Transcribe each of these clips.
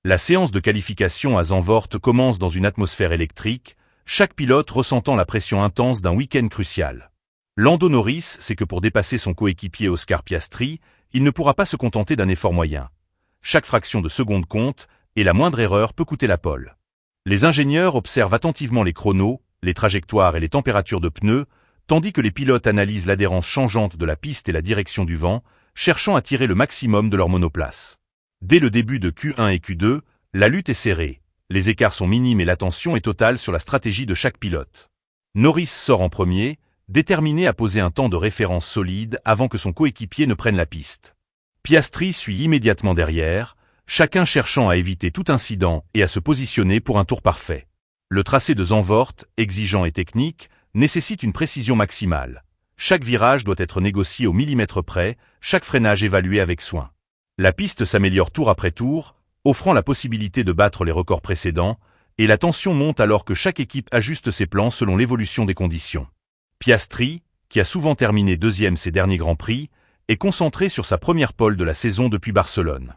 La séance de qualification à Zandvoort commence dans une atmosphère électrique, chaque pilote ressentant la pression intense d'un week-end crucial. Lando Norris sait que pour dépasser son coéquipier Oscar Piastri, il ne pourra pas se contenter d'un effort moyen. Chaque fraction de seconde compte, et la moindre erreur peut coûter la pole. Les ingénieurs observent attentivement les chronos, les trajectoires et les températures de pneus, tandis que les pilotes analysent l'adhérence changeante de la piste et la direction du vent, cherchant à tirer le maximum de leur monoplace. Dès le début de Q1 et Q2, la lutte est serrée, les écarts sont minimes et l'attention est totale sur la stratégie de chaque pilote. Norris sort en premier, déterminé à poser un temps de référence solide avant que son coéquipier ne prenne la piste. Piastri suit immédiatement derrière, chacun cherchant à éviter tout incident et à se positionner pour un tour parfait. Le tracé de Zandvoort, exigeant et technique, nécessite une précision maximale. Chaque virage doit être négocié au millimètre près, chaque freinage évalué avec soin. La piste s'améliore tour après tour, offrant la possibilité de battre les records précédents, et la tension monte alors que chaque équipe ajuste ses plans selon l'évolution des conditions. Piastri, qui a souvent terminé deuxième ses derniers Grands Prix, est concentré sur sa première pole de la saison depuis Barcelone.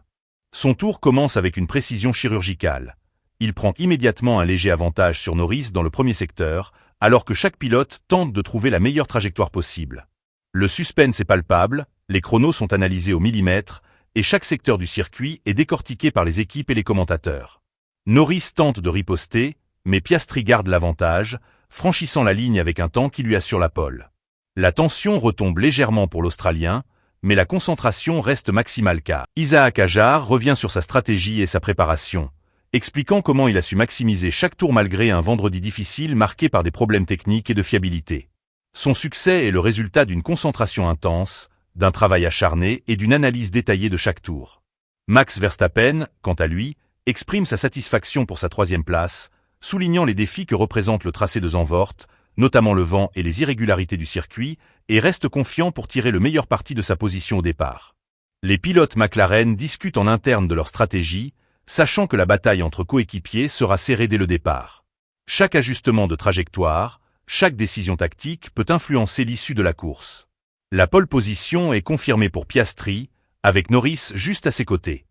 Son tour commence avec une précision chirurgicale. Il prend immédiatement un léger avantage sur Norris dans le premier secteur, alors que chaque pilote tente de trouver la meilleure trajectoire possible. Le suspense est palpable, les chronos sont analysés au millimètre, et chaque secteur du circuit est décortiqué par les équipes et les commentateurs. Norris tente de riposter, mais Piastri garde l'avantage, franchissant la ligne avec un temps qui lui assure la pole. La tension retombe légèrement pour l'Australien, mais la concentration reste maximale car Isack Hadjar revient sur sa stratégie et sa préparation, expliquant comment il a su maximiser chaque tour malgré un vendredi difficile marqué par des problèmes techniques et de fiabilité. Son succès est le résultat d'une concentration intense, d'un travail acharné et d'une analyse détaillée de chaque tour. Max Verstappen, quant à lui, exprime sa satisfaction pour sa troisième place, soulignant les défis que représente le tracé de Zandvoort, notamment le vent et les irrégularités du circuit, et reste confiant pour tirer le meilleur parti de sa position au départ. Les pilotes McLaren discutent en interne de leur stratégie, sachant que la bataille entre coéquipiers sera serrée dès le départ. Chaque ajustement de trajectoire, chaque décision tactique peut influencer l'issue de la course. La pole position est confirmée pour Piastri, avec Norris juste à ses côtés.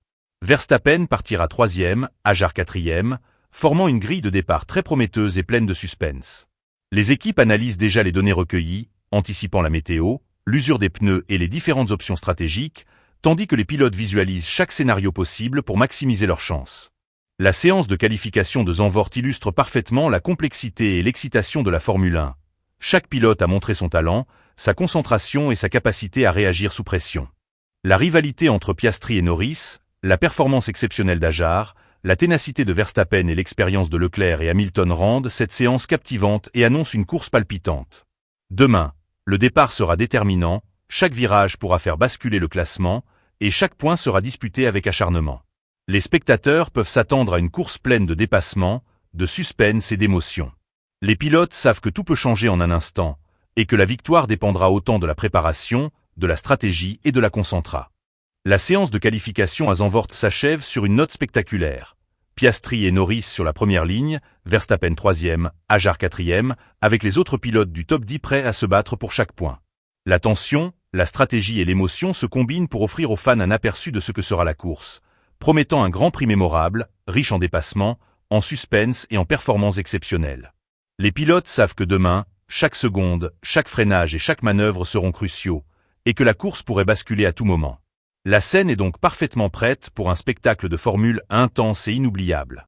Verstappen partira troisième, Hadjar quatrième, formant une grille de départ très prometteuse et pleine de suspense. Les équipes analysent déjà les données recueillies, anticipant la météo, l'usure des pneus et les différentes options stratégiques, tandis que les pilotes visualisent chaque scénario possible pour maximiser leurs chances. La séance de qualification de Zandvoort illustre parfaitement la complexité et l'excitation de la Formule 1. Chaque pilote a montré son talent, sa concentration et sa capacité à réagir sous pression. La rivalité entre Piastri et Norris, la performance exceptionnelle d'Hadjar, la ténacité de Verstappen et l'expérience de Leclerc et Hamilton rendent cette séance captivante et annoncent une course palpitante. Demain, le départ sera déterminant, chaque virage pourra faire basculer le classement, et chaque point sera disputé avec acharnement. Les spectateurs peuvent s'attendre à une course pleine de dépassements, de suspense et d'émotion. Les pilotes savent que tout peut changer en un instant, et que la victoire dépendra autant de la préparation, de la stratégie et de la concentration. La séance de qualification à Zandvoort s'achève sur une note spectaculaire. Piastri et Norris sur la première ligne, Verstappen troisième, Hadjar quatrième, avec les autres pilotes du top 10 prêts à se battre pour chaque point. La tension, la stratégie et l'émotion se combinent pour offrir aux fans un aperçu de ce que sera la course, promettant un Grand Prix mémorable, riche en dépassements, en suspense et en performances exceptionnelles. Les pilotes savent que demain, chaque seconde, chaque freinage et chaque manœuvre seront cruciaux, et que la course pourrait basculer à tout moment. La scène est donc parfaitement prête pour un spectacle de Formule intense et inoubliable.